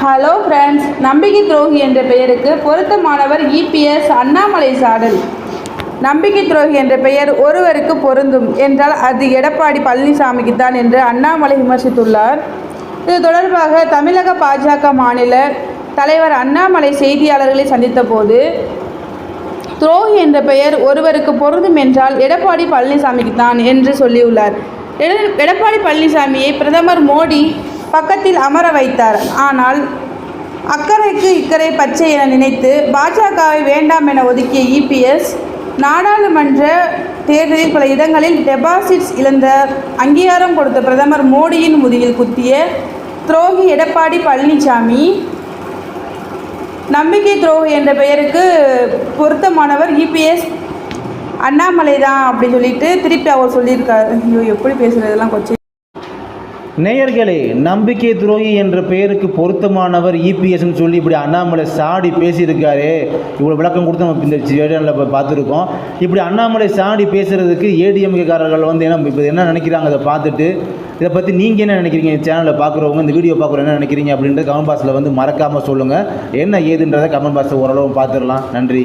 Hello friends, நம்பிக்கை துரோகி என்ற பெயருக்கு பொருத்தமானவர் இபிஎஸ் அண்ணாமலை சாடல். நம்பிக்கை துரோகி என்ற பெயர் ஒருவருக்கு பொருந்தும் என்றால் அது எடப்பாடி பழனிசாமிக்கு தான் என்று அண்ணாமலை விமர்சித்துள்ளார். இது தொடர்பாக தமிழக பாஜக மாநில தலைவர் அண்ணாமலை செய்தியாளர்களை சந்தித்த போது, துரோகி என்ற பெயர் ஒருவருக்கு பொருந்தும் என்றால் எடப்பாடி பழனிசாமிக்கு தான் என்று சொல்லியுள்ளார். எடப்பாடி பழனிசாமியை பிரதமர் மோடி பக்கத்தில் அமர வைத்தார். ஆனால் அக்கறைக்கு இக்கரை பச்சை என நினைத்து பாஜகவை வேண்டாம் என ஒதுக்கிய இபிஎஸ் நாடாளுமன்ற தேர்தலில் பல இடங்களில் டெபாசிட்ஸ் இழந்த அங்கீகாரம் கொடுத்த பிரதமர் மோடியின் முதுகில் குத்திய துரோகி எடப்பாடி பழனிசாமி. நம்பிக்கை துரோகி என்ற பெயருக்கு பொருத்தமானவர் இபிஎஸ் அண்ணாமலை தான் அப்படின்னு சொல்லிட்டு திருப்பி அவர் சொல்லியிருக்காரு. ஐயோ, எப்படி பேசுகிறதெல்லாம் கொச்சி. நேயர்களே, நம்பிக்கை துரோகி என்ற பெயருக்கு பொருத்தமானவர் இபிஎஸ்ன்னு சொல்லி இப்படி அண்ணாமலை சாடி பேசியிருக்காரு. இவ்வளோ விளக்கம் கொடுத்து நம்ம இந்த சேனலில் பார்த்துருக்கோம். இப்படி அண்ணாமலை சாடி பேசுகிறதுக்கு ஏடிஎம்கேக்காரர்கள் இப்போ என்ன நினைக்கிறாங்க அதை பார்த்துட்டு, இதை பற்றி நீங்கள் என்ன நினைக்கிறீங்க? சேனலில் பார்க்குறவங்க, இந்த வீடியோ பார்க்குறவங்க என்ன நினைக்கிறீங்க அப்படின்றது கமெண்ட் பாக்ஸில் மறக்காமல் சொல்லுங்கள். என்ன ஏதுன்றதை கமெண்ட் பாக்ஸில் ஓரளவு பார்த்துடலாம். நன்றி.